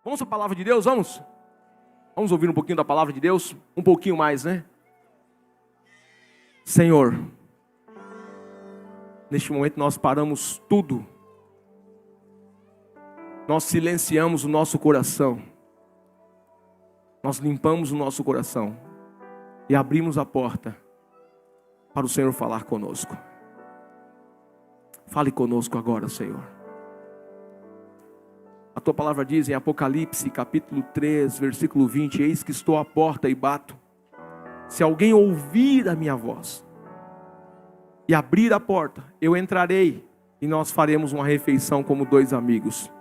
Vamos à palavra de Deus, vamos? Vamos ouvir um pouquinho da palavra de Deus? Um pouquinho mais, né? Senhor, neste momento nós paramos tudo. Nós silenciamos o nosso coração. Nós limpamos o nosso coração. E abrimos a porta para o Senhor falar conosco. Fale conosco agora, Senhor. A tua palavra diz em Apocalipse, capítulo 3, versículo 20: eis que estou à porta e bato. Se alguém ouvir a minha voz e abrir a porta, eu entrarei e nós faremos uma refeição como dois amigos.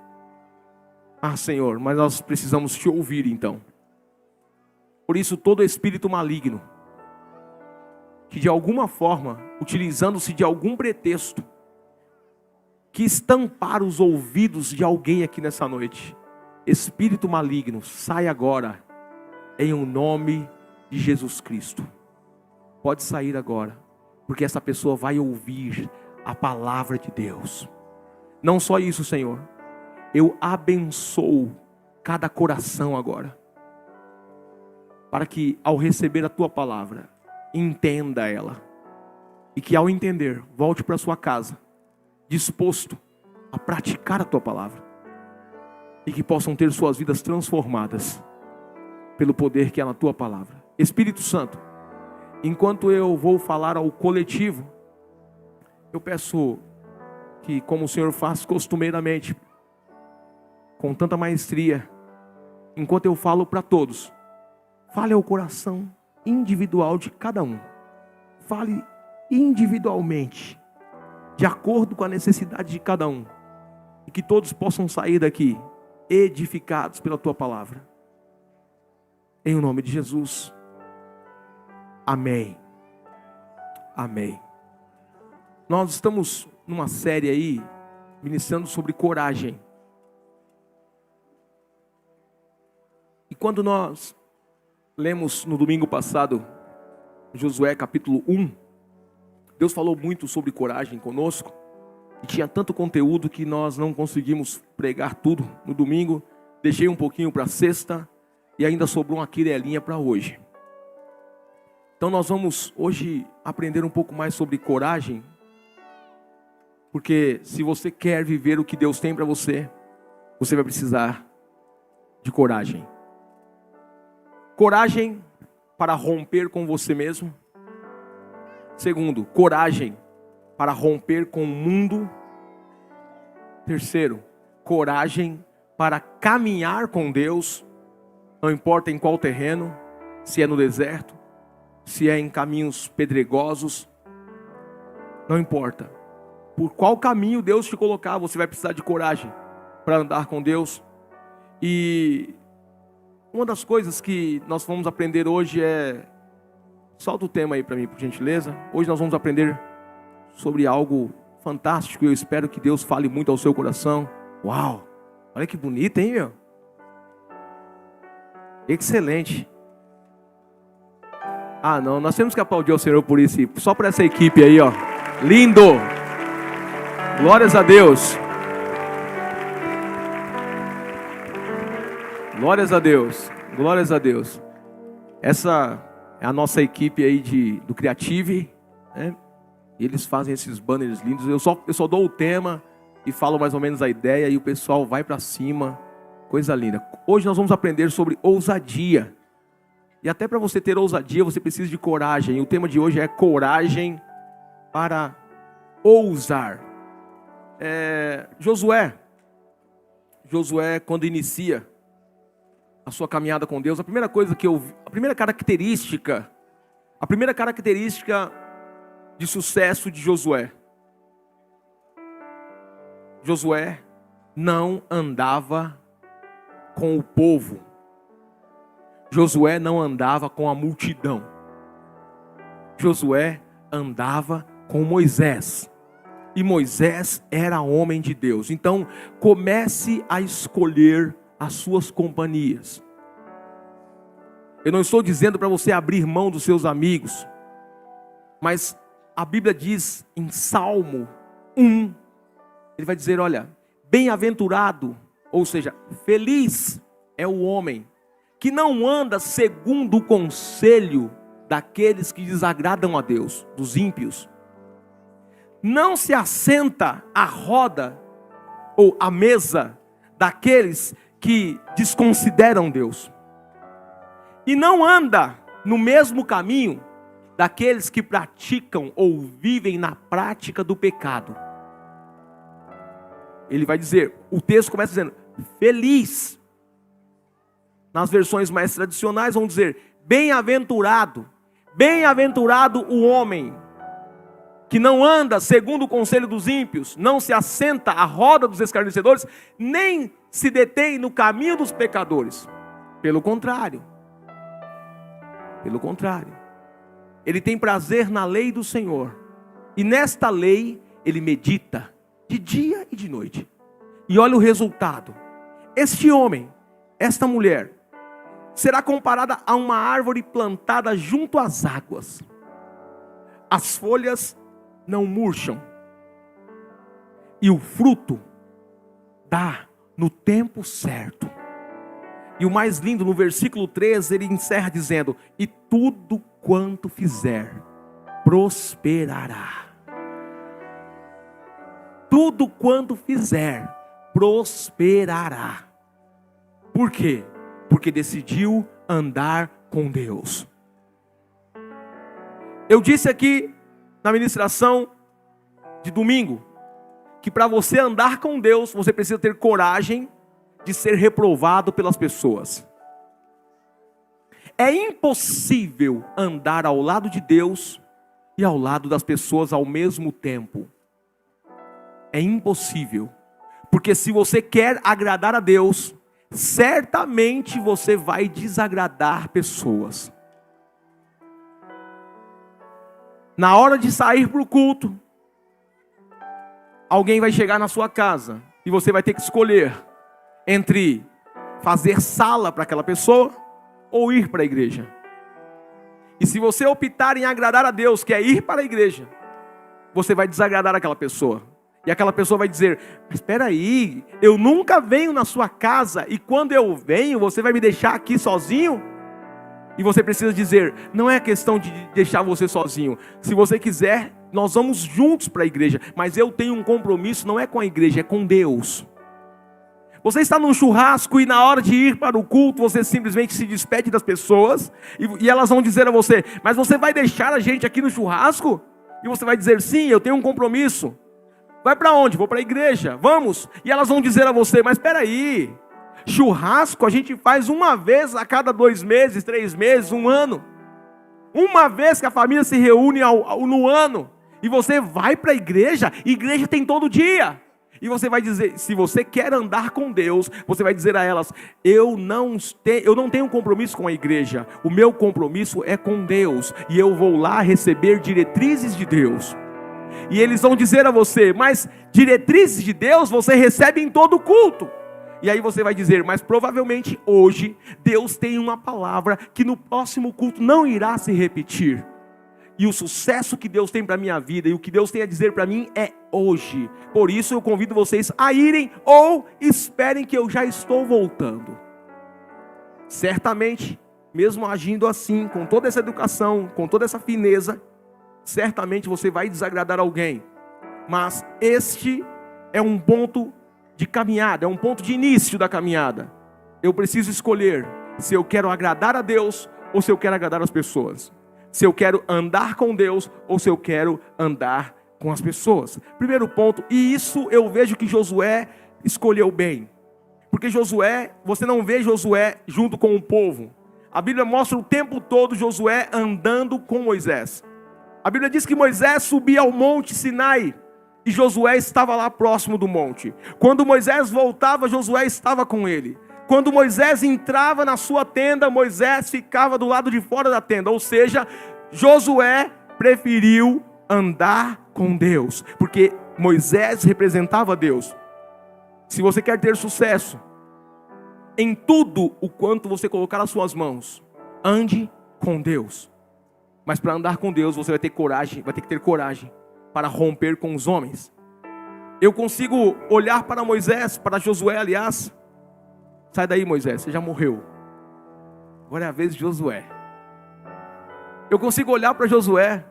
Ah, Senhor, mas nós precisamos te ouvir então. Por isso, todo espírito maligno, que de alguma forma, utilizando-se de algum pretexto, que estampar os ouvidos de alguém aqui nessa noite, espírito maligno, sai agora, em o nome de Jesus Cristo. Pode sair agora, porque essa pessoa vai ouvir a palavra de Deus. Não só isso, Senhor, eu abençoo cada coração agora, para que ao receber a tua palavra, entenda ela, e que ao entender, volte para sua casa, disposto a praticar a tua palavra, e que possam ter suas vidas transformadas, pelo poder que é na tua palavra. Espírito Santo, enquanto eu vou falar ao coletivo, eu peço que, como o Senhor faz costumeiramente, com tanta maestria, enquanto eu falo para todos, fale ao coração individual de cada um. Fale individualmente, de acordo com a necessidade de cada um. E que todos possam sair daqui edificados pela tua palavra. Em o nome de Jesus. Amém. Amém. Nós estamos numa série aí, ministrando sobre coragem. E quando nós lemos no domingo passado, Josué capítulo 1, Deus falou muito sobre coragem conosco. E tinha tanto conteúdo que nós não conseguimos pregar tudo no domingo. Deixei um pouquinho para sexta e ainda sobrou uma quirelinha para hoje. Então nós vamos hoje aprender um pouco mais sobre coragem. Porque se você quer viver o que Deus tem para você, você vai precisar de coragem. Coragem para romper com você mesmo. Segundo, coragem para romper com o mundo. Terceiro, coragem para caminhar com Deus, não importa em qual terreno, se é no deserto, se é em caminhos pedregosos, não importa. Por qual caminho Deus te colocar, você vai precisar de coragem para andar com Deus. E uma das coisas que nós vamos aprender hoje é... Solta o tema aí para mim, por gentileza. Hoje nós vamos aprender sobre algo fantástico e eu espero que Deus fale muito ao seu coração. Uau! Olha que bonito, hein, meu? Excelente. Ah, não, nós temos que aplaudir ao Senhor por isso. Só para essa equipe aí, ó. Lindo! Glórias a Deus. Glórias a Deus. Glórias a Deus. Essa é a nossa equipe aí do Creative, né? E eles fazem esses banners lindos. Eu só dou o tema e falo mais ou menos a ideia e o pessoal vai para cima. Coisa linda. Hoje nós vamos aprender sobre ousadia. E até para você ter ousadia, você precisa de coragem. E o tema de hoje é coragem para ousar. Josué, quando inicia a sua caminhada com Deus, a primeira característica de sucesso de Josué não andava com o povo. Josué não andava com a multidão. Josué andava com Moisés. E Moisés era homem de Deus. Então, comece a escolher as suas companhias. Eu não estou dizendo para você abrir mão dos seus amigos, mas a Bíblia diz em Salmo 1, ele vai dizer, olha, bem-aventurado, ou seja, feliz é o homem que não anda segundo o conselho daqueles que desagradam a Deus, dos ímpios. Não se assenta à roda ou à mesa daqueles que desconsideram Deus. E não anda no mesmo caminho daqueles que praticam ou vivem na prática do pecado. Ele vai dizer, o texto começa dizendo, feliz. Nas versões mais tradicionais vão dizer, bem-aventurado. Bem-aventurado o homem que não anda segundo o conselho dos ímpios, não se assenta à roda dos escarnecedores, nem se detém no caminho dos pecadores. Pelo contrário, ele tem prazer na lei do Senhor, e nesta lei ele medita de dia e de noite. E olha o resultado. Este homem, esta mulher, será comparada a uma árvore plantada junto às águas. As folhas não murcham, e o fruto dá no tempo certo. E o mais lindo, no versículo 13, ele encerra dizendo, e tudo quanto fizer, prosperará. Tudo quanto fizer, prosperará. Por quê? Porque decidiu andar com Deus. Eu disse aqui na ministração de domingo que para você andar com Deus, você precisa ter coragem de ser reprovado pelas pessoas. É impossível andar ao lado de Deus e ao lado das pessoas ao mesmo tempo. É impossível. Porque se você quer agradar a Deus, certamente você vai desagradar pessoas. Na hora de sair para o culto, alguém vai chegar na sua casa e você vai ter que escolher entre fazer sala para aquela pessoa ou ir para a igreja. E se você optar em agradar a Deus, que é ir para a igreja, você vai desagradar aquela pessoa. E aquela pessoa vai dizer, mas espera aí, eu nunca venho na sua casa e quando eu venho, você vai me deixar aqui sozinho? E você precisa dizer, não é questão de deixar você sozinho. Se você quiser, nós vamos juntos para a igreja. Mas eu tenho um compromisso, não é com a igreja, é com Deus. Você está num churrasco e na hora de ir para o culto, você simplesmente se despede das pessoas. E elas vão dizer a você, mas você vai deixar a gente aqui no churrasco? E você vai dizer, sim, eu tenho um compromisso. Vai para onde? Vou para a igreja, vamos. E elas vão dizer a você, mas espera aí. Churrasco a gente faz uma vez a cada 2 meses, 3 meses, 1 ano. Uma vez que a família se reúne no ano. E você vai para a igreja, igreja tem todo dia. E você vai dizer, se você quer andar com Deus, você vai dizer a elas, eu não tenho compromisso com a igreja. O meu compromisso é com Deus. E eu vou lá receber diretrizes de Deus. E eles vão dizer a você, mas diretrizes de Deus você recebe em todo culto. E aí você vai dizer, mas provavelmente hoje Deus tem uma palavra que no próximo culto não irá se repetir. E o sucesso que Deus tem para a minha vida e o que Deus tem a dizer para mim é hoje. Por isso eu convido vocês a irem ou esperem que eu já estou voltando. Certamente, mesmo agindo assim, com toda essa educação, com toda essa fineza, certamente você vai desagradar alguém. Mas este é um ponto de caminhada, é um ponto de início da caminhada. Eu preciso escolher se eu quero agradar a Deus ou se eu quero agradar as pessoas. Se eu quero andar com Deus ou se eu quero andar com as pessoas. Primeiro ponto, e isso eu vejo que Josué escolheu bem. Porque Josué, você não vê Josué junto com o povo. A Bíblia mostra o tempo todo Josué andando com Moisés. A Bíblia diz que Moisés subia ao monte Sinai e Josué estava lá próximo do monte. Quando Moisés voltava, Josué estava com ele. Quando Moisés entrava na sua tenda, Moisés ficava do lado de fora da tenda. Ou seja, Josué preferiu andar com Deus, porque Moisés representava Deus. Se você quer ter sucesso em tudo o quanto você colocar nas suas mãos, ande com Deus. Mas para andar com Deus, você vai ter que ter coragem para romper com os homens. Eu consigo olhar para Moisés, para Josué, aliás, Sai daí, Moisés, você já morreu. Agora é a vez de Josué. Eu consigo olhar para Josué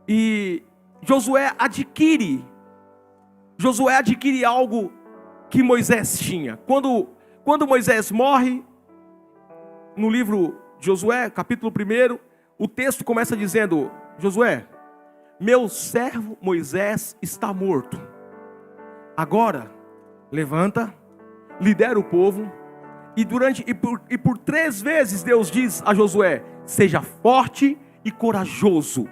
e Josué adquire algo que Moisés tinha. Quando Moisés morre, no livro de Josué, capítulo 1, o texto começa dizendo: Josué, meu servo Moisés está morto. Agora, levanta, lidera o povo. E por 3 vezes Deus diz a Josué: seja forte e corajoso.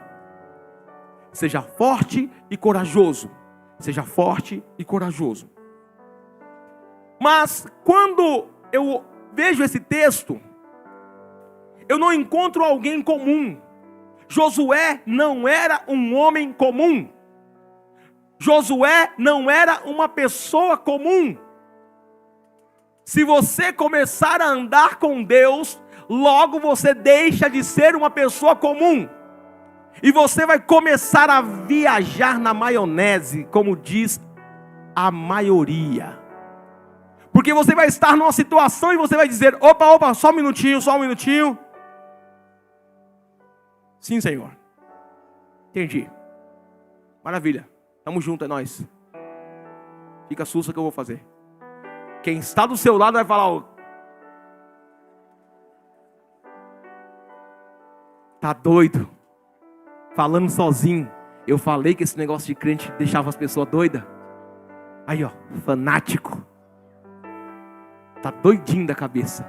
Seja forte e corajoso. Seja forte e corajoso. Mas quando eu vejo esse texto, eu não encontro alguém comum. Josué não era um homem comum. Josué não era uma pessoa comum. Se você começar a andar com Deus, logo você deixa de ser uma pessoa comum. E você vai começar a viajar na maionese, como diz a maioria. Porque você vai estar numa situação e você vai dizer: opa, só um minutinho. Sim, Senhor. Entendi. Maravilha. Tamo junto, é nóis. Fica sussa que eu vou fazer. Quem está do seu lado vai falar: tá doido? Falando sozinho. Eu falei que esse negócio de crente deixava as pessoas doidas. Aí ó, fanático. Tá doidinho da cabeça.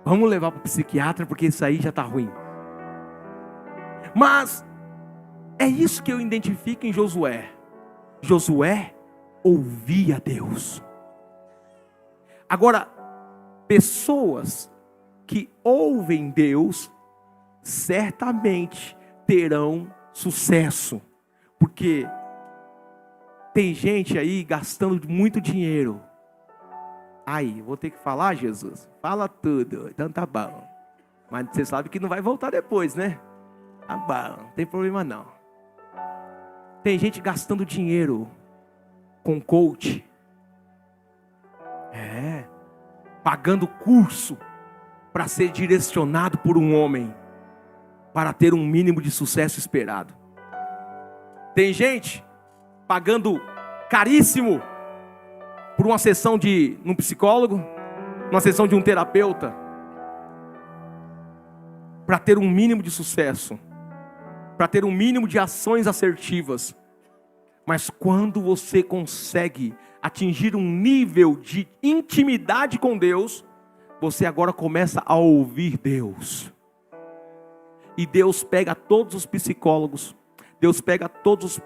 Vamos levar para o psiquiatra porque isso aí já tá ruim. Mas é isso que eu identifico em Josué. Josué ouvia Deus. Agora, pessoas que ouvem Deus certamente terão sucesso, porque tem gente aí gastando muito dinheiro. Aí, vou ter que falar, Jesus? Fala tudo, então tá bom. Mas você sabe que não vai voltar depois, né? Tá bom, não tem problema não. Tem gente gastando dinheiro com coach. Pagando curso para ser direcionado por um homem, para ter um mínimo de sucesso esperado. Tem gente pagando caríssimo por uma sessão de um psicólogo, uma sessão de um terapeuta, para ter um mínimo de sucesso, para ter um mínimo de ações assertivas. Mas quando você consegue atingir um nível de intimidade com Deus, você agora começa a ouvir Deus. E Deus pega todos os psicólogos, Deus pega todos os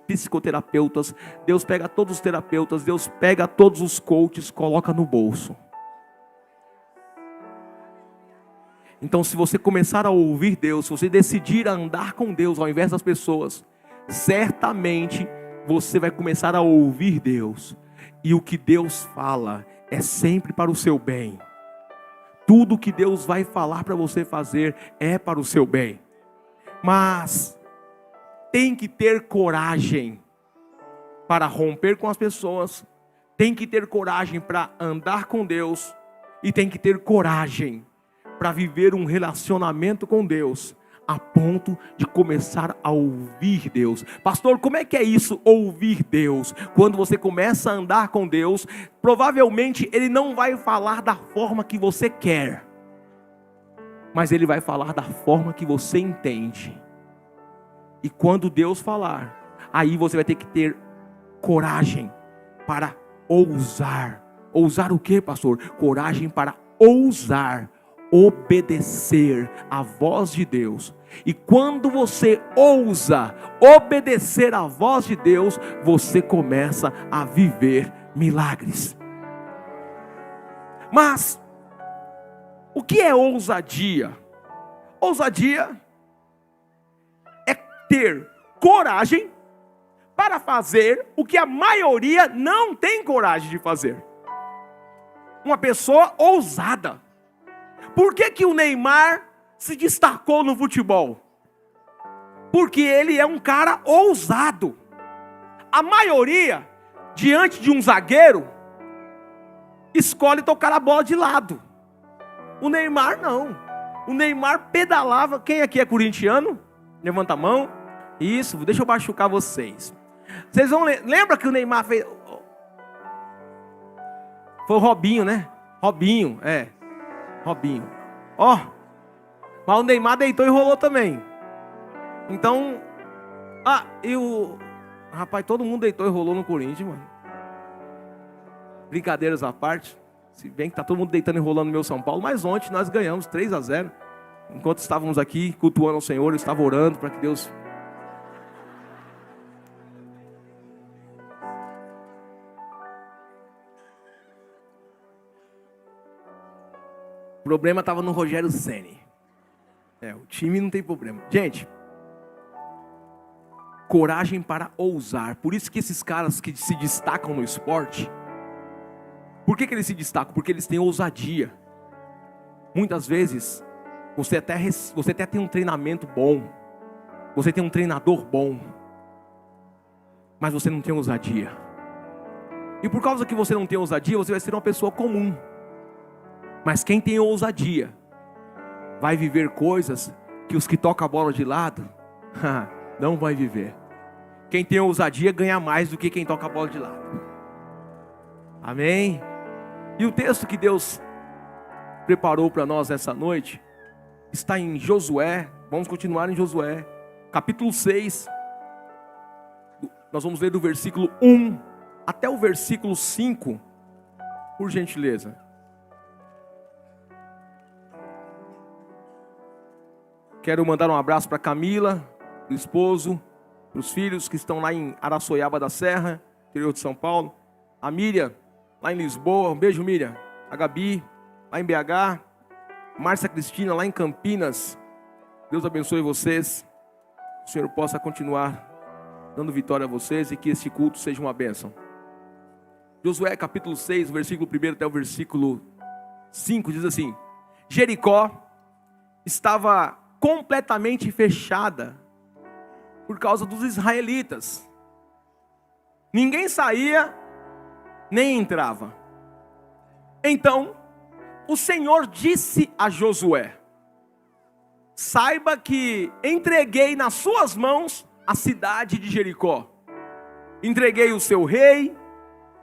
psicoterapeutas, Deus pega todos os terapeutas, Deus pega todos os coaches, coloca no bolso. Então, se você começar a ouvir Deus, se você decidir a andar com Deus ao invés das pessoas, certamente você vai começar a ouvir Deus. E o que Deus fala é sempre para o seu bem. Tudo que Deus vai falar para você fazer é para o seu bem. Mas tem que ter coragem para romper com as pessoas. Tem que ter coragem para andar com Deus. E tem que ter coragem para viver um relacionamento com Deus, a ponto de começar a ouvir Deus. Pastor, como é que é isso, ouvir Deus? Quando você começa a andar com Deus, provavelmente Ele não vai falar da forma que você quer, mas Ele vai falar da forma que você entende. E quando Deus falar, aí você vai ter que ter coragem para ousar. Ousar o que, pastor? Coragem para ousar obedecer a voz de Deus. E quando você ousa obedecer a voz de Deus, você começa a viver milagres. Mas o que é ousadia? Ousadia é ter coragem para fazer o que a maioria não tem coragem de fazer. Uma pessoa ousada. Por que o Neymar se destacou no futebol? Porque ele é um cara ousado. A maioria, diante de um zagueiro, escolhe tocar a bola de lado. O Neymar não. O Neymar pedalava. Quem aqui é corintiano? Levanta a mão. Isso, deixa eu machucar vocês. Vocês vão lembra que o Neymar fez? Foi o Robinho, né? Robinho. Ó. Mas o Neymar deitou e rolou também. Então, rapaz, todo mundo deitou e rolou no Corinthians, mano. Brincadeiras à parte. Se bem que tá todo mundo deitando e rolando no meu São Paulo, mas ontem nós ganhamos 3-0. Enquanto estávamos aqui cultuando ao Senhor, eu estava orando para que Deus... O problema estava no Rogério Ceni. O time não tem problema. Gente, coragem para ousar. Por isso que esses caras que se destacam no esporte, por que eles se destacam? Porque eles têm ousadia. Muitas vezes, você até tem um treinamento bom, você tem um treinador bom, mas você não tem ousadia. E por causa que você não tem ousadia, você vai ser uma pessoa comum. Mas quem tem ousadia vai viver coisas que os que tocam a bola de lado não vai viver. Quem tem ousadia ganha mais do que quem toca a bola de lado. Amém? E o texto que Deus preparou para nós essa noite está em Josué. Vamos continuar em Josué, capítulo 6. Nós vamos ler do versículo 1 até o versículo 5, por gentileza. Quero mandar um abraço para Camila, o esposo, para os filhos que estão lá em Araçoiaba da Serra, interior de São Paulo. A Miriam, lá em Lisboa. Um beijo, Miriam. A Gabi, lá em BH. Márcia Cristina, lá em Campinas. Deus abençoe vocês. O Senhor possa continuar dando vitória a vocês e que este culto seja uma bênção. Josué capítulo 6, versículo 1 até o versículo 5 diz assim: Jericó estava completamente fechada por causa dos israelitas. Ninguém saía nem entrava. Então o Senhor disse a Josué: saiba que entreguei nas suas mãos a cidade de Jericó. Entreguei o seu rei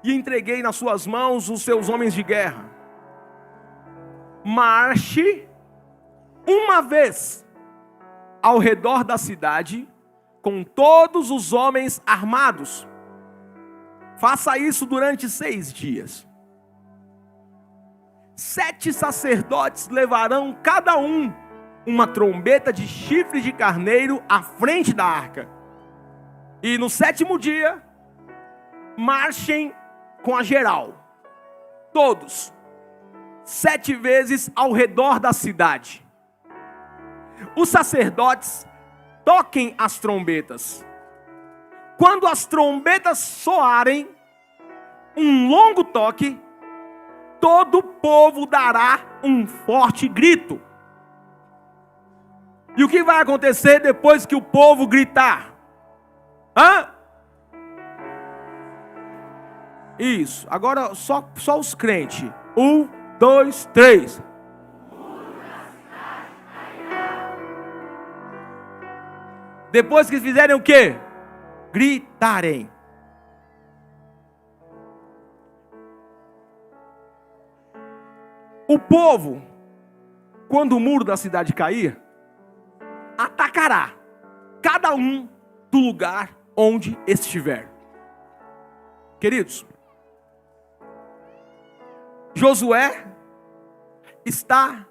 e entreguei nas suas mãos os seus homens de guerra. Marche uma vez ao redor da cidade com todos os homens armados. Faça isso durante 6 dias. 7 sacerdotes levarão cada um uma trombeta de chifre de carneiro à frente da arca. E no 7º dia, marchem com a geral, todos, 7 vezes ao redor da cidade. Os sacerdotes toquem as trombetas. Quando as trombetas soarem um longo toque, todo o povo dará um forte grito. E o que vai acontecer depois que o povo gritar? Isso, agora só os crentes. 1, 2, 3. Depois que fizerem o quê? Gritarem. O povo, quando o muro da cidade cair, atacará cada um do lugar onde estiver. Queridos, Josué está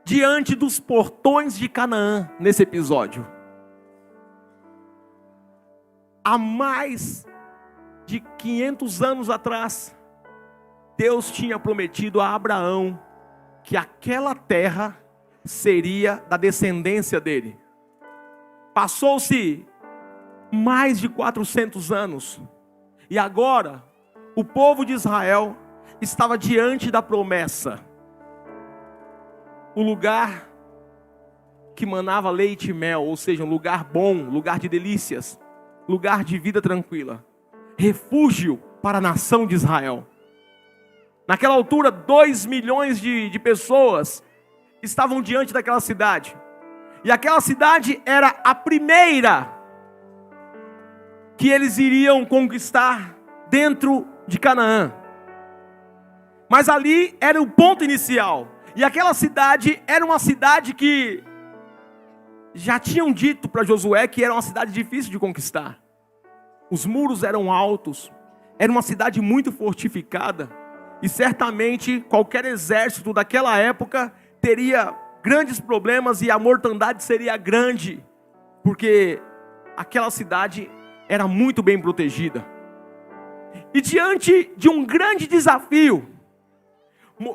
diante dos portões de Canaã nesse episódio. Há mais de 500 anos atrás, Deus tinha prometido a Abraão que aquela terra seria da descendência dele. Passou-se mais de 400 anos e agora o povo de Israel estava diante da promessa. O lugar que manava leite e mel, ou seja, um lugar bom, lugar de delícias, lugar de vida tranquila, refúgio para a nação de Israel. Naquela altura, 2 milhões de pessoas estavam diante daquela cidade. E aquela cidade era a primeira que eles iriam conquistar dentro de Canaã. Mas ali era o ponto inicial. E aquela cidade era uma cidade que já tinham dito para Josué que era uma cidade difícil de conquistar. Os muros eram altos, era uma cidade muito fortificada. E certamente qualquer exército daquela época teria grandes problemas e a mortandade seria grande. Porque aquela cidade era muito bem protegida. E diante de um grande desafio,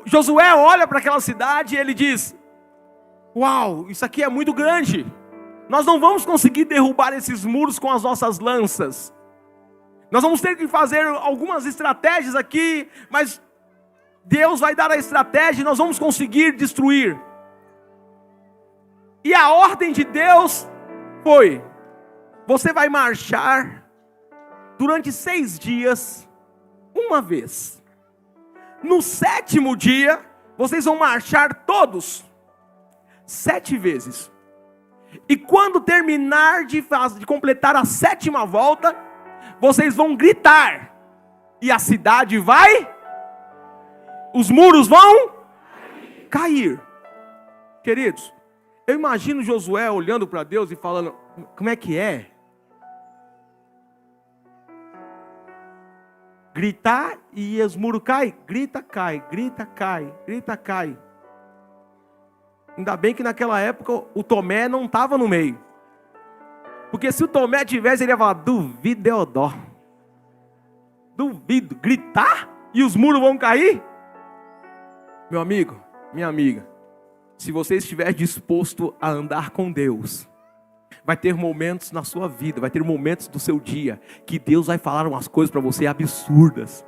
Josué olha para aquela cidade e ele diz: uau, isso aqui é muito grande. Nós não vamos conseguir derrubar esses muros com as nossas lanças. Nós vamos ter que fazer algumas estratégias aqui, mas Deus vai dar a estratégia e nós vamos conseguir destruir. E a ordem de Deus foi: você vai marchar durante 6 dias, uma vez. No 7º dia, vocês vão marchar todos 7 vezes. E quando terminar de completar a 7ª volta, vocês vão gritar. E a cidade vai? Os muros vão cair. Queridos, eu imagino Josué olhando para Deus e falando: como é que é? Gritar e os muros caem? Grita, cai, grita, cai, grita, cai. Ainda bem que naquela época o Tomé não estava no meio. Porque se o Tomé tivesse, ele ia falar: duvido, Deodó. Duvido. Gritar e os muros vão cair? Meu amigo, minha amiga, se você estiver disposto a andar com Deus, vai ter momentos na sua vida, vai ter momentos do seu dia, que Deus vai falar umas coisas para você absurdas.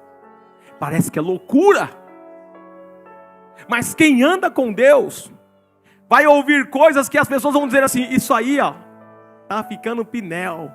Parece que é loucura. Mas quem anda com Deus, vai ouvir coisas que as pessoas vão dizer assim: isso aí, ó, tá ficando pinel.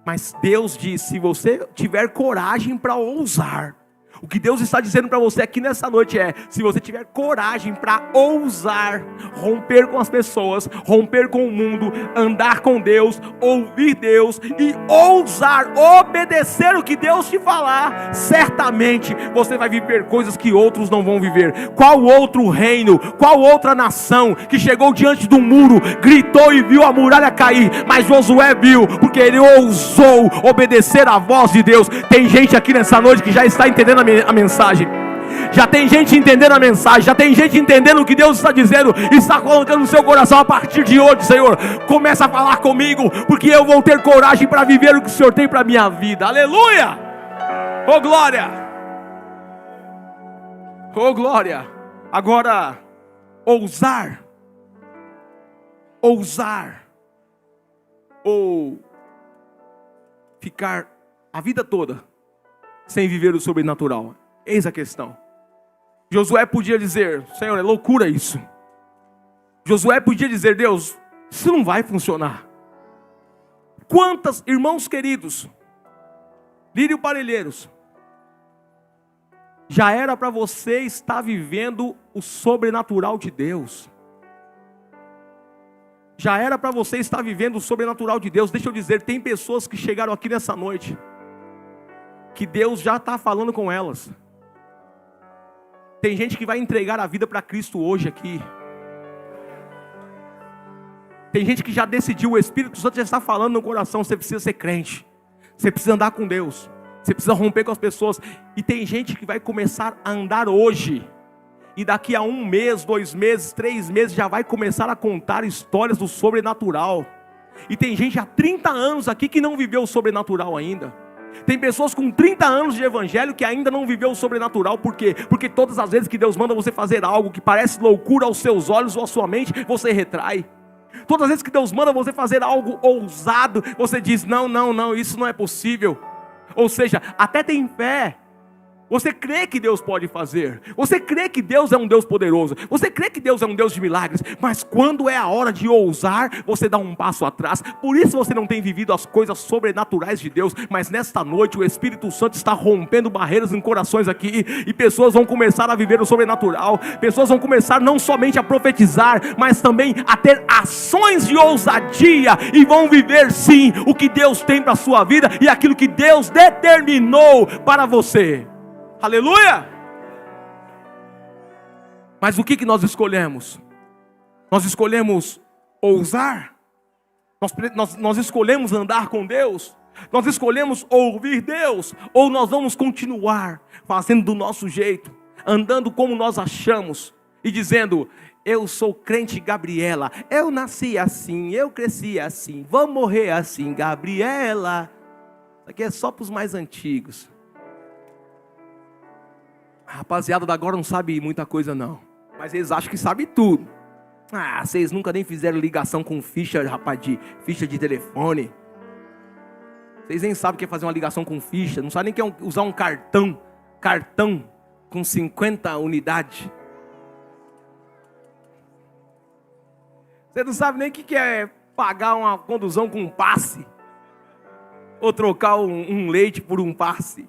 Mas Deus diz: se você tiver coragem para ousar, o que Deus está dizendo para você aqui nessa noite é: se você tiver coragem para ousar, romper com as pessoas, romper com o mundo, andar com Deus, ouvir Deus e ousar obedecer o que Deus te falar, certamente você vai viver coisas que outros não vão viver. Qual outro reino, qual outra nação que chegou diante do muro, gritou e viu a muralha cair? Mas Josué viu, porque ele ousou obedecer a voz de Deus. Tem gente aqui nessa noite que já está entendendo a mensagem. Já tem gente entendendo a mensagem. Já tem gente entendendo o que Deus está dizendo e está colocando no seu coração. A partir de hoje, Senhor, começa a falar comigo, porque eu vou ter coragem para viver o que o Senhor tem para a minha vida. Aleluia! Oh glória! Oh glória! Agora, ousar ou ficar a vida toda sem viver o sobrenatural. Eis a questão. Josué podia dizer: Senhor, é loucura isso. Josué podia dizer: Deus, isso não vai funcionar. Quantas, irmãos queridos, Lírio Parelheiros, já era para você estar vivendo o sobrenatural de Deus. Já era para você estar vivendo o sobrenatural de Deus. Deixa eu dizer, tem pessoas que chegaram aqui nessa noite, que Deus já está falando com elas. Tem gente que vai entregar a vida para Cristo hoje aqui. Tem gente que já decidiu, o Espírito Santo já está falando no coração: você precisa ser crente, você precisa andar com Deus, você precisa romper com as pessoas. E tem gente que vai começar a andar hoje, e daqui a 1 mês, 2 meses, 3 meses, já vai começar a contar histórias do sobrenatural. E tem gente há 30 anos aqui que não viveu o sobrenatural ainda. Tem pessoas com 30 anos de evangelho que ainda não viveu o sobrenatural. Por quê? Porque todas as vezes que Deus manda você fazer algo que parece loucura aos seus olhos ou à sua mente, você retrai. Todas as vezes que Deus manda você fazer algo ousado, você diz: não, isso não é possível. Ou seja, até tem fé, Você crê que Deus pode fazer. Você crê que Deus é um Deus poderoso. Você crê que Deus é um Deus de milagres. Mas quando é a hora de ousar, você dá um passo atrás. Por isso você não tem vivido as coisas sobrenaturais de Deus. Mas nesta noite o Espírito Santo está rompendo barreiras em corações aqui. E pessoas vão começar a viver o sobrenatural. Pessoas vão começar não somente a profetizar, mas também a ter ações de ousadia. E vão viver sim o que Deus tem para a sua vida. E aquilo que Deus determinou para você. Aleluia! Mas o que nós escolhemos? Nós escolhemos ousar? Nós escolhemos andar com Deus? Nós escolhemos ouvir Deus? Ou nós vamos continuar fazendo do nosso jeito, andando como nós achamos e dizendo: eu sou crente Gabriela, eu nasci assim, eu cresci assim, vou morrer assim, Gabriela. Isso aqui é só para os mais antigos. A rapaziada da agora não sabe muita coisa não, mas eles acham que sabe tudo. Vocês nunca nem fizeram ligação com ficha, rapaz, ficha de telefone. Vocês nem sabem o que é fazer uma ligação com ficha, não sabem nem o que é usar um cartão com 50 unidades. Você não sabe nem o que é pagar uma condução com um passe, ou trocar um leite por um passe.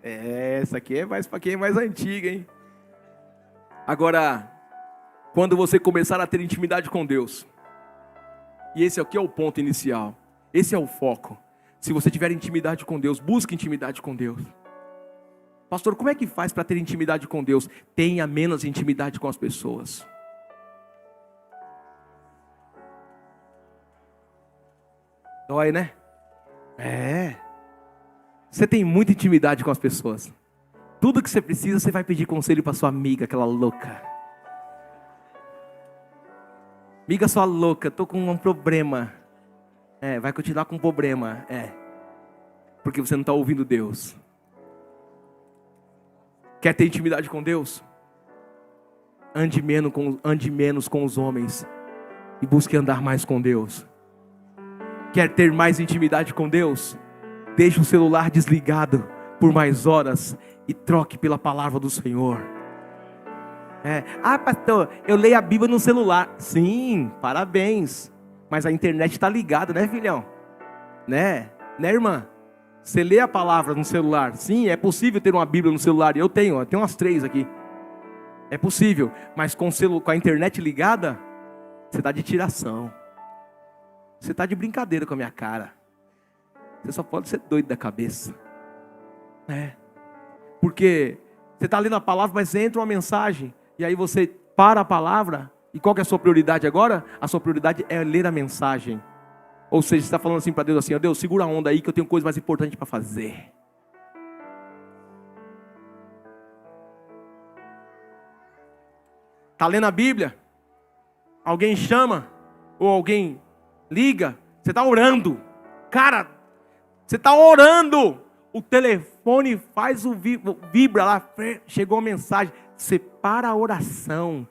Essa aqui é mais para quem é mais antiga, hein? Agora, quando você começar a ter intimidade com Deus, e esse aqui é o ponto inicial, esse é o foco. Se você tiver intimidade com Deus, busque intimidade com Deus. Pastor, como é que faz para ter intimidade com Deus? Tenha menos intimidade com as pessoas. Dói, né? Você tem muita intimidade com as pessoas. Tudo que você precisa, você vai pedir conselho para sua amiga, aquela louca. Amiga, sua louca, tô com um problema. Vai continuar com um problema. Porque você não está ouvindo Deus. Quer ter intimidade com Deus? Ande menos com os homens e busque andar mais com Deus. Quer ter mais intimidade com Deus? Deixe o celular desligado por mais horas e troque pela palavra do Senhor. Pastor, eu leio a Bíblia no celular. Sim, parabéns. Mas a internet está ligada, né, filhão? Né, irmã? Você lê a palavra no celular. Sim, é possível ter uma Bíblia no celular. Eu tenho umas 3 aqui. É possível, mas com a internet ligada, você está de tiração. Você está de brincadeira com a minha cara. Você só pode ser doido da cabeça. Porque você está lendo a palavra, mas entra uma mensagem. E aí você para a palavra. E qual que é a sua prioridade agora? A sua prioridade é ler a mensagem. Ou seja, você está falando assim para Deus assim: Deus, segura a onda aí que eu tenho coisa mais importante para fazer. Está lendo a Bíblia? Alguém chama? Ou alguém liga? Você está orando. Cara, você está orando. O telefone faz o vibra lá. Chegou a mensagem. Separa a oração.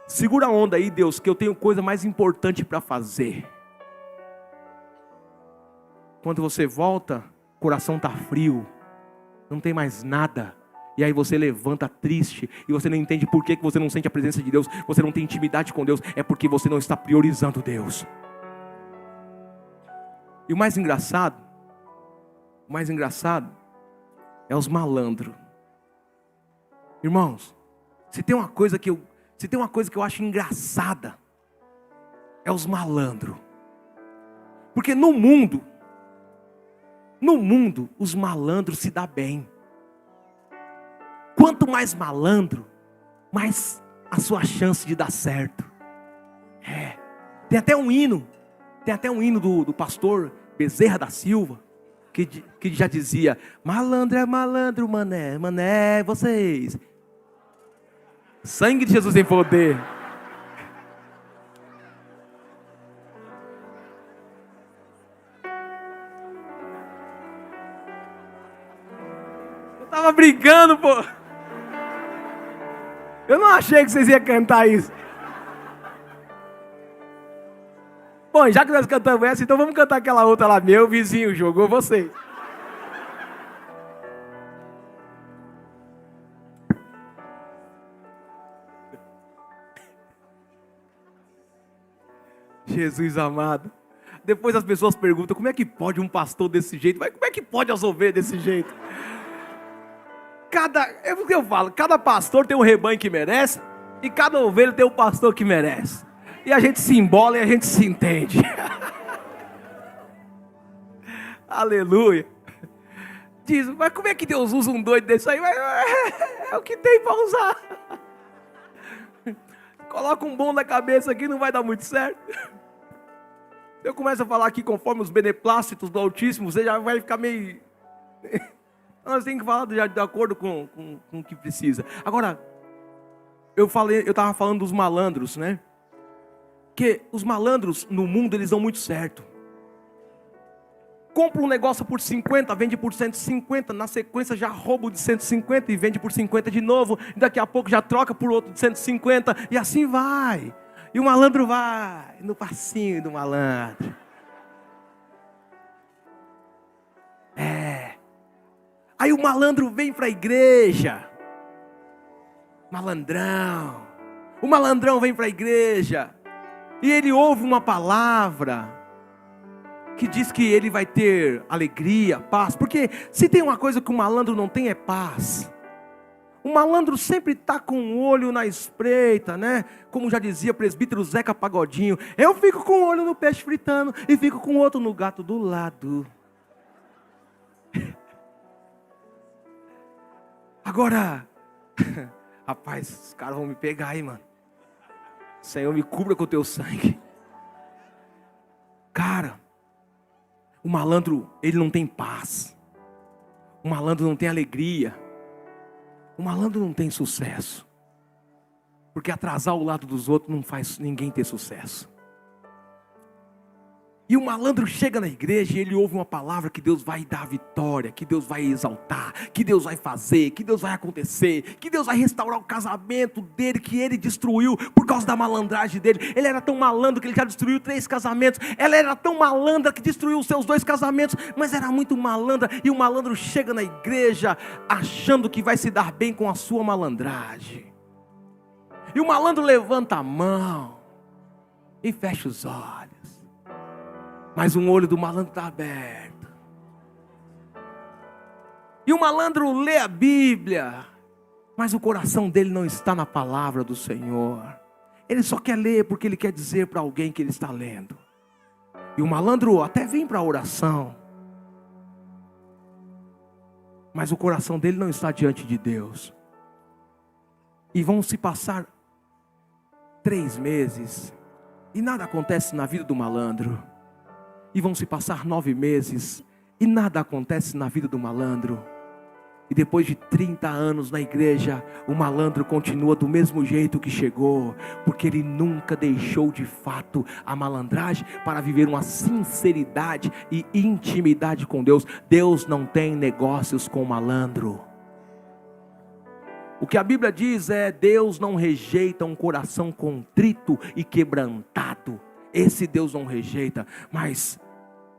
Segura a onda aí, Deus, que eu tenho coisa mais importante para fazer. Quando você volta, o coração está frio. Não tem mais nada. E aí você levanta triste. E você não entende por que você não sente a presença de Deus. Você não tem intimidade com Deus. É porque você não está priorizando Deus. E o mais engraçado é os malandros. Irmãos, se tem uma coisa que eu acho engraçada, é os malandros. Porque no mundo, os malandros se dão bem. Quanto mais malandro, mais a sua chance de dar certo. Tem até um hino do pastor Bezerra da Silva, que já dizia: malandro é malandro, mané, vocês. Sangue de Jesus tem poder. Eu tava brincando, pô. Eu não achei que vocês iam cantar isso. Bom, já que nós cantamos essa, então vamos cantar aquela outra lá. Meu vizinho jogou vocês. Jesus amado. Depois as pessoas perguntam, como é que pode um pastor desse jeito? Mas como é que pode as ovelhas desse jeito? É o que eu falo, cada pastor tem um rebanho que merece, e cada ovelha tem um pastor que merece. E a gente se embola e a gente se entende. Aleluia. Diz, mas como é que Deus usa um doido desse aí? É o que tem para usar. Coloca um bom na cabeça aqui, não vai dar muito certo. Eu começo a falar aqui conforme os beneplácitos do Altíssimo, você já vai ficar meio... Nós temos que falar de acordo com o que precisa. Agora, eu estava falando dos malandros, né? Que os malandros no mundo, eles dão muito certo. Compra um negócio por 50, vende por 150, na sequência já rouba o de 150 e vende por 50 de novo, daqui a pouco já troca por outro de 150, e assim vai. E o malandro vai, no passinho do malandro. Aí o malandro vem para a igreja. Malandrão. O malandrão vem para a igreja. E ele ouve uma palavra que diz que ele vai ter alegria, paz. Porque se tem uma coisa que o malandro não tem é paz. O malandro sempre está com um olho na espreita, né? Como já dizia o presbítero Zeca Pagodinho. Eu fico com um olho no peixe fritando e fico com outro no gato do lado. Agora, rapaz, os caras vão me pegar aí, mano. Senhor, me cubra com o teu sangue. Cara, o malandro, ele não tem paz. O malandro não tem alegria. O malandro não tem sucesso. Porque atrasar o lado dos outros não faz ninguém ter sucesso. E o malandro chega na igreja e ele ouve uma palavra que Deus vai dar vitória, que Deus vai exaltar, que Deus vai fazer, que Deus vai acontecer, que Deus vai restaurar o casamento dele, que ele destruiu por causa da malandragem dele. Ele era tão malandro que ele já destruiu 3 casamentos. Ela era tão malandra que destruiu os seus 2 casamentos, mas era muito malandra. E o malandro chega na igreja achando que vai se dar bem com a sua malandragem. E o malandro levanta a mão e fecha os olhos. Mas um olho do malandro está aberto. E o malandro lê a Bíblia, mas o coração dele não está na palavra do Senhor. Ele só quer ler porque ele quer dizer para alguém que ele está lendo. E o malandro até vem para a oração, mas o coração dele não está diante de Deus. E vão se passar 3 meses e nada acontece na vida do malandro. E vão se passar 9 meses e nada acontece na vida do malandro. E depois de 30 anos na igreja, o malandro continua do mesmo jeito que chegou, porque ele nunca deixou de fato a malandragem para viver uma sinceridade e intimidade com Deus. Deus não tem negócios com o malandro. O que a Bíblia diz é: Deus não rejeita um coração contrito e quebrantado. Esse Deus não rejeita. Mas,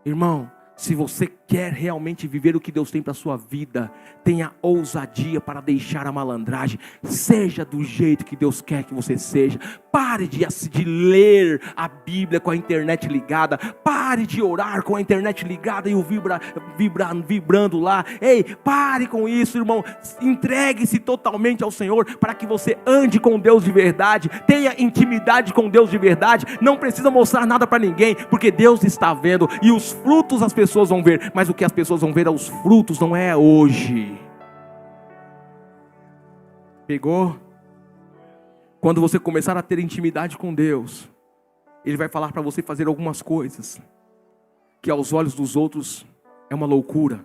irmão, se você quer realmente viver o que Deus tem para a sua vida, tenha ousadia para deixar a malandragem. Seja do jeito que Deus quer que você seja. Pare de ler a Bíblia com a internet ligada. Pare de orar com a internet ligada e o vibrando lá. Ei, pare com isso, irmão. Entregue-se totalmente ao Senhor para que você ande com Deus de verdade. Tenha intimidade com Deus de verdade. Não precisa mostrar nada para ninguém, porque Deus está vendo. E os frutos as pessoas vão ver. Mas o que as pessoas vão ver é os frutos, não é hoje. Pegou? Quando você começar a ter intimidade com Deus, Ele vai falar para você fazer algumas coisas que aos olhos dos outros é uma loucura.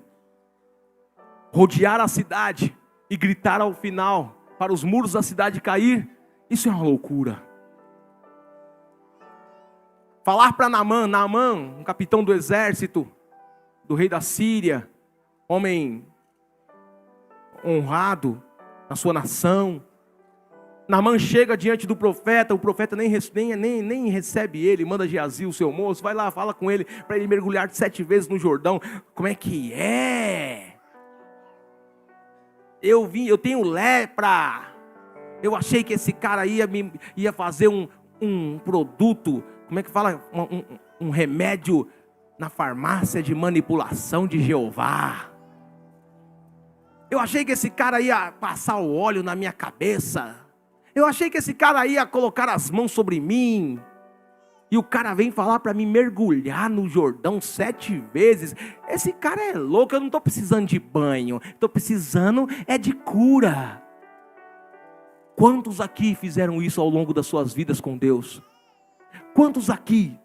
Rodear a cidade e gritar ao final para os muros da cidade cair, isso é uma loucura. Falar para Naamã, um capitão do exército do rei da Síria, homem honrado na sua nação. Naamã chega diante do profeta, o profeta nem recebe ele, manda Geazi, o seu moço, vai lá, fala com ele, para ele mergulhar 7 vezes no Jordão. Como é que é? Eu tenho lepra, eu achei que esse cara ia fazer um produto como é que fala? Um remédio na farmácia de manipulação de Jeová. Eu achei que esse cara ia passar o óleo na minha cabeça. Eu achei que esse cara ia colocar as mãos sobre mim. E o cara vem falar para mim mergulhar no Jordão 7 vezes. Esse cara é louco, eu não estou precisando de banho. Estou precisando é de cura. Quantos aqui fizeram isso ao longo das suas vidas com Deus? Quantos aqui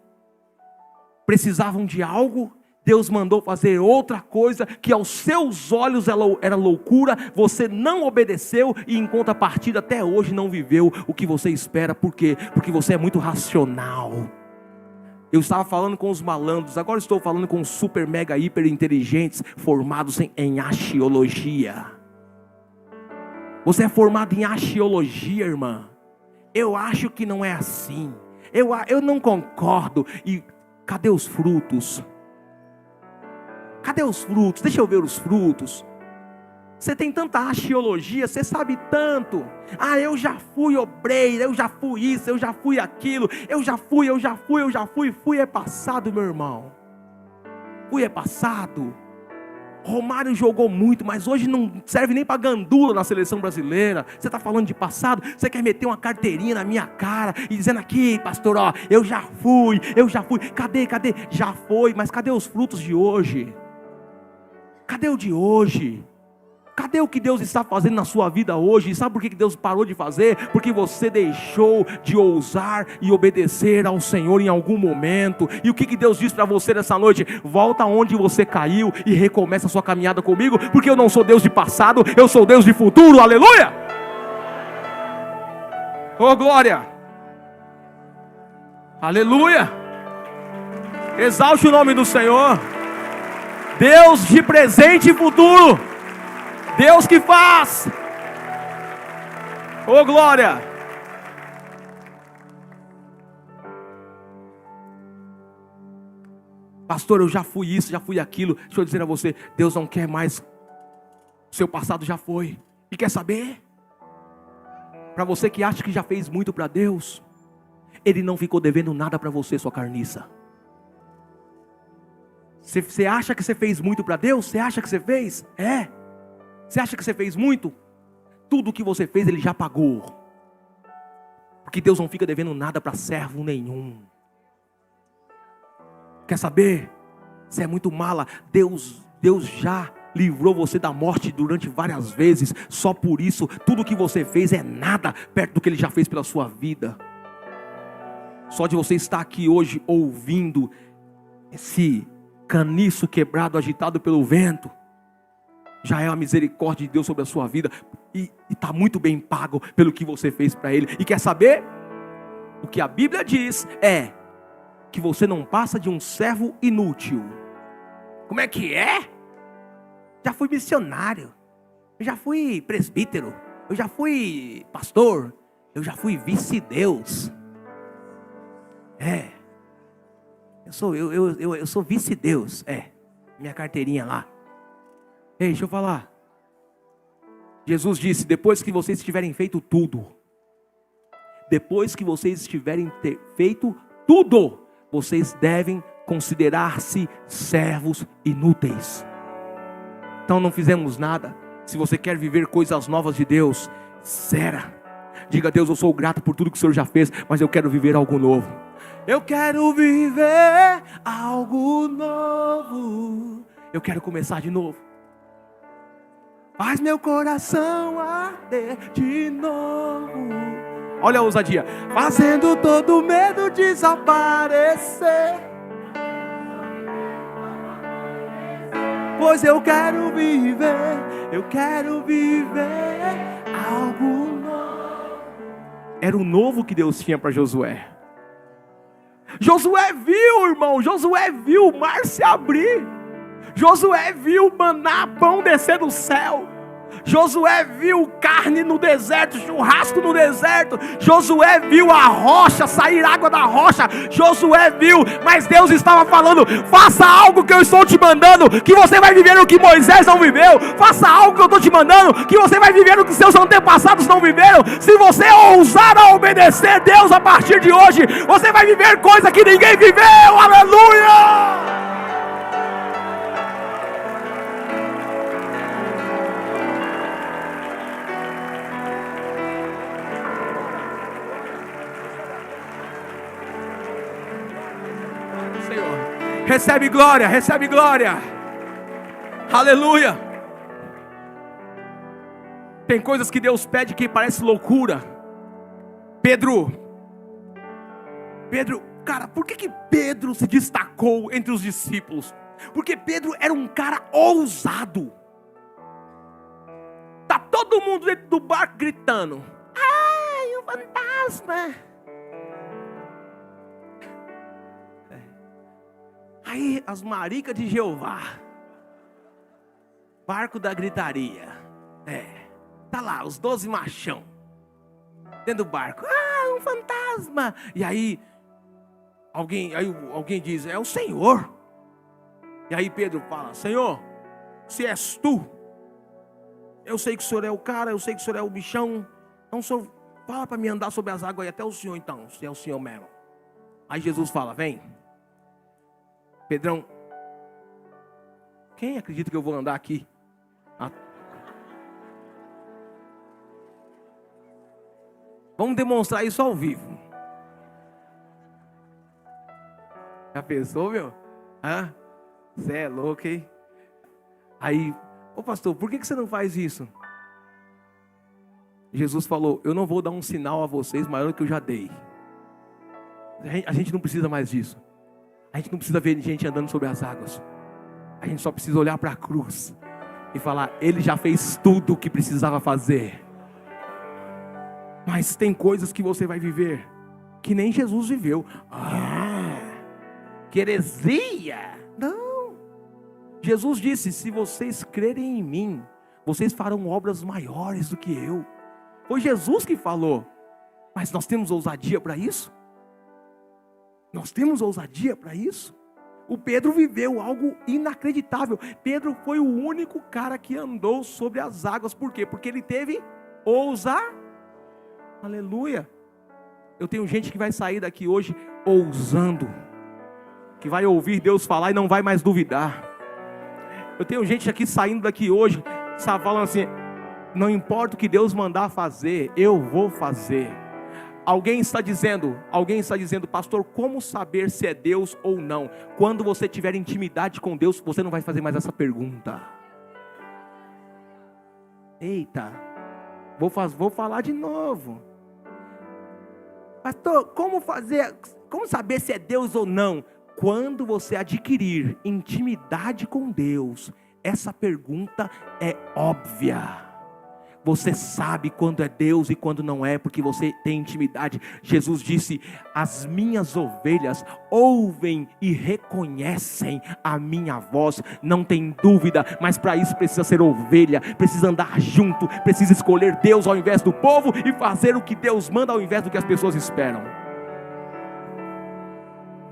precisavam de algo? Deus mandou fazer outra coisa que aos seus olhos era loucura, você não obedeceu e em contrapartida até hoje não viveu o que você espera. Por quê? Porque você é muito racional. Eu estava falando com os malandros, agora estou falando com os super mega hiper inteligentes formados em axiologia. Você é formado em axiologia, irmã. Eu acho que não é assim. Eu não concordo. E cadê os frutos? Cadê os frutos? Deixa eu ver os frutos. Você tem tanta axiologia, você sabe tanto. Eu já fui obreiro, eu já fui isso, eu já fui aquilo. Eu já fui. Fui é passado, meu irmão. Fui é passado. Romário jogou muito, mas hoje não serve nem para gandula na seleção brasileira. Você está falando de passado? Você quer meter uma carteirinha na minha cara e dizendo aqui, pastor, ó, eu já fui. Cadê? Já foi, mas cadê os frutos de hoje? Cadê o de hoje? Cadê o que Deus está fazendo na sua vida hoje? E sabe por que Deus parou de fazer? Porque você deixou de ousar e obedecer ao Senhor em algum momento. E o que Deus diz para você nessa noite? Volta onde você caiu e recomeça a sua caminhada comigo, porque eu não sou Deus de passado, eu sou Deus de futuro, aleluia! Oh glória! Aleluia! Exalte o nome do Senhor. Deus de presente e futuro. Deus que faz. Oh glória. Pastor, eu já fui isso, já fui aquilo. Deixa eu dizer a você, Deus não quer mais. Seu passado já foi. E quer saber? Para você que acha que já fez muito para Deus, Ele não ficou devendo nada para você, sua carniça. Você acha que você fez muito para Deus? Você acha que você fez? Você acha que você fez muito? Tudo que você fez Ele já pagou. Porque Deus não fica devendo nada para servo nenhum. Quer saber? Você é muito mala. Deus já livrou você da morte durante várias vezes. Só por isso, tudo que você fez é nada perto do que Ele já fez pela sua vida. Só de você estar aqui hoje ouvindo esse caniço quebrado, agitado pelo vento, já é a misericórdia de Deus sobre a sua vida. E está muito bem pago pelo que você fez para Ele. E quer saber? O que a Bíblia diz é que você não passa de um servo inútil. Como é que é? Já fui missionário, eu já fui presbítero, eu já fui pastor, eu já fui vice-deus. Eu sou vice-deus. Minha carteirinha lá. Ei, deixa eu falar. Jesus disse: depois que vocês tiverem feito tudo, vocês devem considerar-se servos inúteis. Então não fizemos nada. Se você quer viver coisas novas de Deus, diga a Deus: eu sou grato por tudo que o Senhor já fez, mas eu quero viver algo novo. Eu quero viver algo novo. Eu quero começar de novo. Faz meu coração arder de novo. Olha a ousadia. Fazendo todo medo desaparecer. Pois eu quero viver algo novo. Era o novo que Deus tinha para Josué. Josué viu, irmão. Josué viu o mar se abrir. Josué viu o maná, pão descer do céu. Josué viu carne no deserto, churrasco no deserto. Josué viu a rocha, sair água da rocha. Josué viu, mas Deus estava falando: faça algo que eu estou te mandando, que você vai viver o que Moisés não viveu. Faça algo que eu estou te mandando, que você vai viver o que seus antepassados não viveram. Se você ousar a obedecer Deus a partir de hoje, você vai viver coisa que ninguém viveu. Aleluia! Recebe glória, recebe glória. Aleluia. Tem coisas que Deus pede que parece loucura. Pedro, cara, por que Pedro se destacou entre os discípulos? Porque Pedro era um cara ousado. Tá todo mundo dentro do barco gritando: ai, um fantasma. Aí as maricas de Jeová, barco da gritaria, tá lá os 12 machão, dentro do barco, um fantasma. E aí alguém diz: é o Senhor. E aí Pedro fala: Senhor, se és tu, eu sei que o Senhor é o cara, eu sei que o Senhor é o bichão, então o Senhor fala para mim andar sobre as águas aí até o Senhor, então, se é o Senhor mesmo. Aí Jesus fala: vem. Pedrão, quem acredita que eu vou andar aqui? Vamos demonstrar isso ao vivo. Já pensou, meu? Você é louco, hein? Aí, ô pastor, por que você não faz isso? Jesus falou: eu não vou dar um sinal a vocês maior do que eu já dei. A gente não precisa mais disso. A gente não precisa ver gente andando sobre as águas. A gente só precisa olhar para a cruz e falar: Ele já fez tudo o que precisava fazer. Mas tem coisas que você vai viver que nem Jesus viveu. Que heresia! Não. Jesus disse: se vocês crerem em mim, vocês farão obras maiores do que eu. Foi Jesus que falou. Mas nós temos ousadia para isso? Nós temos ousadia para isso? O Pedro viveu algo inacreditável. Pedro foi o único cara que andou sobre as águas. Por quê? Porque ele teve ousadia. Aleluia. Eu tenho gente que vai sair daqui hoje ousando, que vai ouvir Deus falar e não vai mais duvidar. Eu tenho gente aqui saindo daqui hoje, sabe, falando assim: não importa o que Deus mandar fazer, eu vou fazer. Alguém está dizendo: pastor, como saber se é Deus ou não? Quando você tiver intimidade com Deus, você não vai fazer mais essa pergunta. Eita, vou falar de novo. Pastor, como saber se é Deus ou não? Quando você adquirir intimidade com Deus, essa pergunta é óbvia. Você sabe quando é Deus e quando não é, porque você tem intimidade. Jesus disse: as minhas ovelhas ouvem e reconhecem a minha voz. Não tem dúvida, mas para isso precisa ser ovelha, precisa andar junto, precisa escolher Deus ao invés do povo e fazer o que Deus manda ao invés do que as pessoas esperam.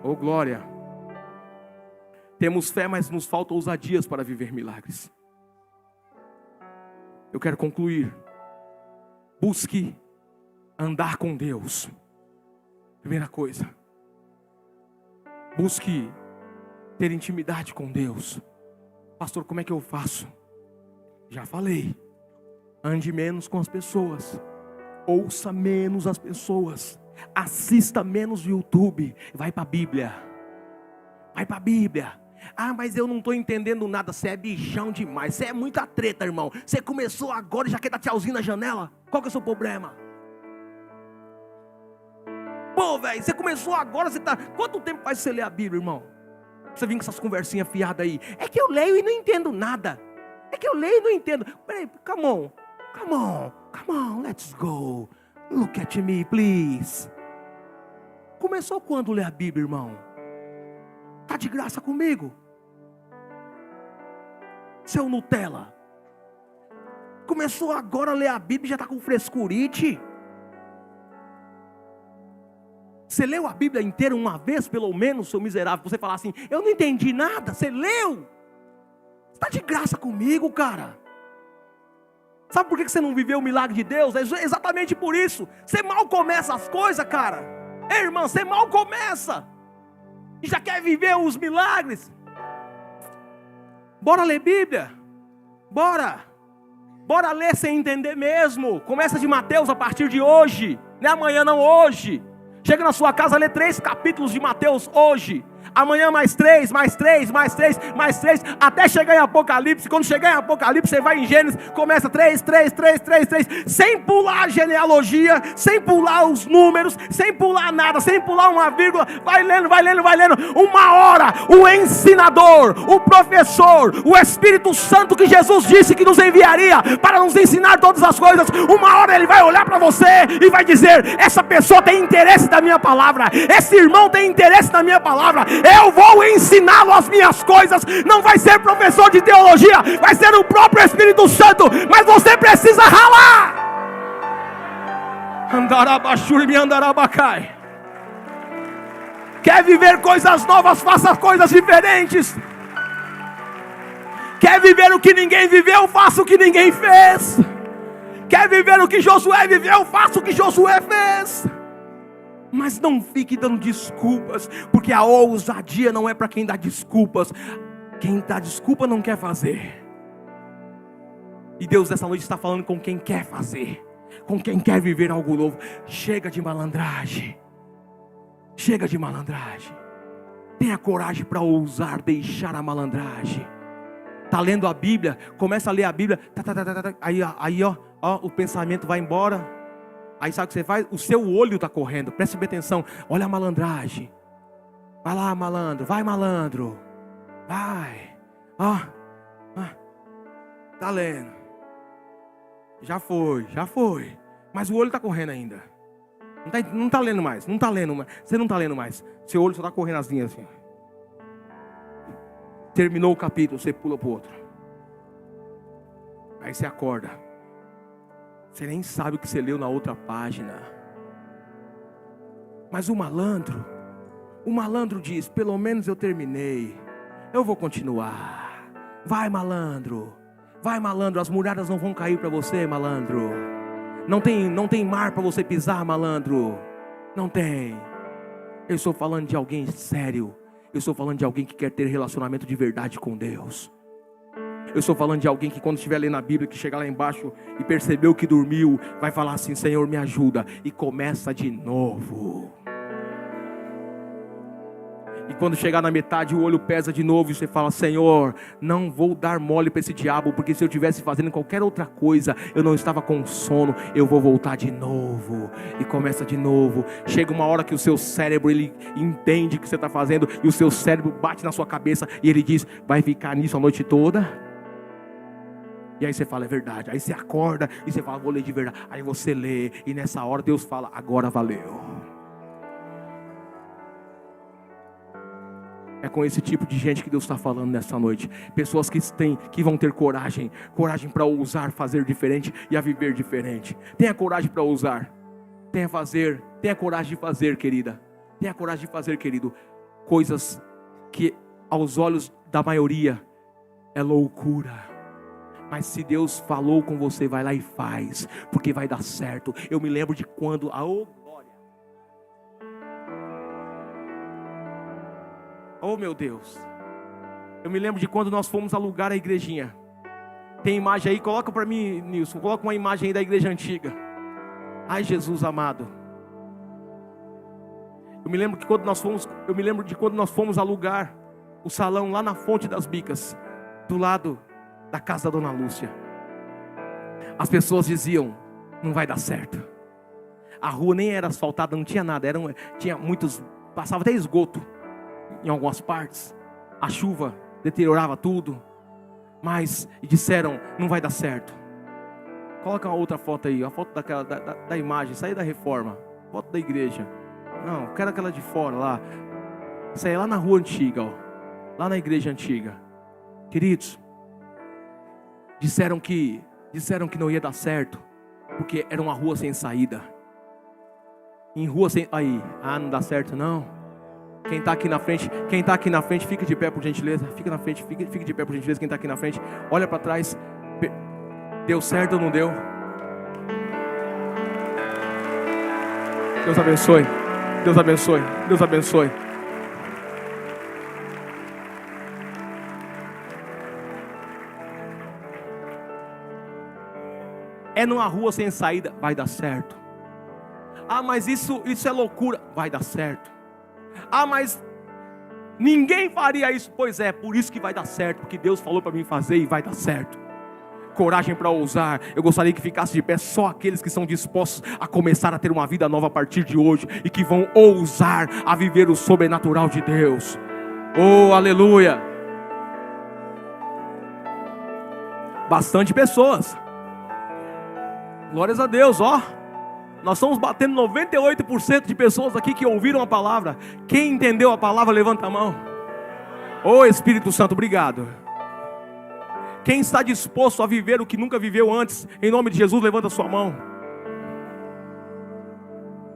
Oh glória! Temos fé, mas nos faltam ousadias para viver milagres. Eu quero concluir. Busque andar com Deus. Primeira coisa. Busque ter intimidade com Deus. Pastor, como é que eu faço? Já falei. Ande menos com as pessoas. Ouça menos as pessoas. Assista menos o YouTube. Vai para a Bíblia. Vai para a Bíblia. Mas eu não estou entendendo nada. Você é bichão demais. Você é muita treta, irmão. Você começou agora e já quer dar tchauzinho na janela. Qual que é o seu problema? Pô, velho, você começou agora. Quanto tempo faz você ler a Bíblia, irmão? Você vem com essas conversinhas fiadas aí. É que eu leio e não entendo nada. É que eu leio e não entendo. Peraí, come on, let's go. Look at me, please. Começou quando ler a Bíblia, irmão? Está de graça comigo? Seu Nutella. começou agora a ler a Bíblia e já está com frescurite. Você leu a Bíblia inteira uma vez, pelo menos, seu miserável? Você falar assim, eu não entendi nada. Você leu? Você está de graça comigo, cara. Sabe por que você não viveu o milagre de Deus? É exatamente por isso. Você mal começa as coisas, cara. Ei, irmã, você mal começa e já quer viver os milagres. Bora ler Bíblia. Bora ler sem entender mesmo. Começa de Mateus a partir de hoje. Não é amanhã, não, hoje. Chega na sua casa, lê 3 capítulos de Mateus hoje. Amanhã mais 3, até chegar em Apocalipse. Quando chegar em Apocalipse, você vai em Gênesis, começa 3, sem pular a genealogia, sem pular os números, sem pular nada, sem pular uma vírgula. Vai lendo. Uma hora, o ensinador, o professor, o Espírito Santo que Jesus disse que nos enviaria para nos ensinar todas as coisas. Uma hora ele vai olhar para você e vai dizer: essa pessoa tem interesse na minha palavra, esse irmão tem interesse na minha palavra. Eu vou ensiná-lo as minhas coisas. Não vai ser professor de teologia, vai ser o próprio Espírito Santo. Mas você precisa ralar. Quer viver coisas novas? Faça coisas diferentes. Quer viver o que ninguém viveu? Faça o que ninguém fez. Quer viver o que Josué viveu? Faça o que Josué fez. Mas não fique dando desculpas, porque a ousadia não é para quem dá desculpas. Quem dá desculpa não quer fazer. E Deus essa noite está falando com quem quer fazer, com quem quer viver algo novo. Chega de malandragem. Tenha coragem para ousar deixar a malandragem. Está lendo a Bíblia, começa a ler a Bíblia, aí ó, o pensamento vai embora. Aí sabe o que você faz? O seu olho está correndo. Preste bem atenção. Olha a malandragem. Vai lá, malandro. Vai, malandro. Vai. Tá lendo. Já foi. Mas o olho está correndo ainda. Não tá lendo mais. Você não está lendo mais. Seu olho só está correndo as linhas assim. Terminou o capítulo, você pula para o outro. Aí você acorda. Você nem sabe o que você leu na outra página. Mas o malandro diz: pelo menos eu terminei, eu vou continuar. Vai, malandro, as muralhas não vão cair para você, malandro. Não tem mar para você pisar, malandro. Não tem. Eu estou falando de alguém sério. Eu estou falando de alguém que quer ter relacionamento de verdade com Deus. Eu estou falando de alguém que quando estiver lendo a Bíblia, que chegar lá embaixo e percebeu que dormiu, vai falar assim: Senhor, me ajuda, e começa de novo. E quando chegar na metade, o olho pesa de novo, e você fala: Senhor, não vou dar mole para esse diabo, porque se eu estivesse fazendo qualquer outra coisa, eu não estava com sono, eu vou voltar de novo. E começa de novo. Chega uma hora que o seu cérebro, ele entende o que você está fazendo, e o seu cérebro bate na sua cabeça, e ele diz: vai ficar nisso a noite toda? E aí você fala: é verdade. Aí você acorda e você fala: vou ler de verdade. Aí você lê, e nessa hora Deus fala: agora valeu. É com esse tipo de gente que Deus está falando nessa noite. Pessoas que vão ter coragem para ousar fazer diferente e a viver diferente. Tenha coragem para ousar. Tenha coragem de fazer, querida. Tenha coragem de fazer, querido, coisas que aos olhos da maioria é loucura. Mas se Deus falou com você, vai lá e faz, porque vai dar certo. Eu me lembro de quando glória. Oh meu Deus. Eu me lembro de quando nós fomos alugar a igrejinha. Tem imagem aí? Coloca para mim, Nilson. Coloca uma imagem aí da igreja antiga. Ai, Jesus amado. Eu me lembro de quando nós fomos alugar o salão lá na Fonte das Bicas, do lado da casa da Dona Lúcia. As pessoas diziam: não vai dar certo. A rua nem era asfaltada, não tinha nada, tinha muitos, passava até esgoto em algumas partes. A chuva deteriorava tudo. Mas disseram: não vai dar certo. Coloca uma outra foto aí, a foto da imagem, isso aí da reforma, foto da igreja. Não, quero aquela de fora lá. Isso aí é lá na rua antiga, ó, lá na igreja antiga. Queridos, disseram que Disseram que não ia dar certo, porque era uma rua sem saída. Em rua sem... não dá certo não. Quem está aqui na frente, fica de pé por gentileza. Fica na frente, fica de pé por gentileza. Quem está aqui na frente, olha para trás. Deu certo ou não deu? Deus abençoe. Deus abençoe. Deus abençoe. É numa rua sem saída, vai dar certo. Mas isso é loucura, vai dar certo. Mas ninguém faria isso. Pois é, por isso que vai dar certo, porque Deus falou para mim fazer e vai dar certo. Coragem para ousar. Eu gostaria que ficasse de pé só aqueles que são dispostos a começar a ter uma vida nova a partir de hoje e que vão ousar a viver o sobrenatural de Deus. Oh, aleluia! Bastante pessoas. Glórias a Deus, ó. Nós estamos batendo 98% de pessoas aqui que ouviram a palavra. Quem entendeu a palavra, levanta a mão. Oh, Espírito Santo, obrigado. Quem está disposto a viver o que nunca viveu antes, em nome de Jesus, levanta a sua mão.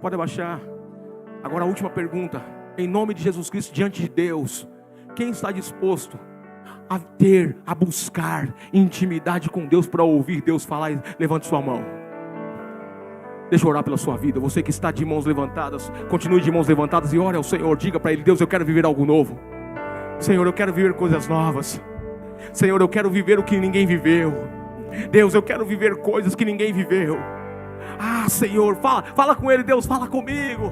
Pode abaixar. Agora a última pergunta. Em nome de Jesus Cristo, diante de Deus, quem está disposto a buscar intimidade com Deus para ouvir Deus falar? Levante sua mão. Deixa eu orar pela sua vida. Você que está de mãos levantadas, continue de mãos levantadas e ore ao Senhor. Diga para Ele: Deus, eu quero viver algo novo. Senhor, eu quero viver coisas novas. Senhor, eu quero viver o que ninguém viveu. Deus, eu quero viver coisas que ninguém viveu. Senhor, fala com Ele. Deus, fala comigo.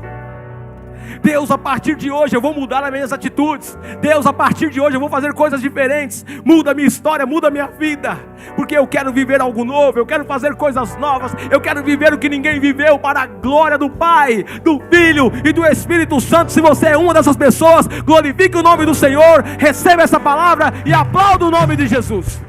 Deus, a partir de hoje eu vou mudar as minhas atitudes. Deus, a partir de hoje eu vou fazer coisas diferentes. Muda a minha história, muda a minha vida, porque eu quero viver algo novo. Eu quero fazer coisas novas. Eu quero viver o que ninguém viveu, para a glória do Pai, do Filho e do Espírito Santo. Se você é uma dessas pessoas, glorifique o nome do Senhor, receba essa palavra e aplauda o nome de Jesus.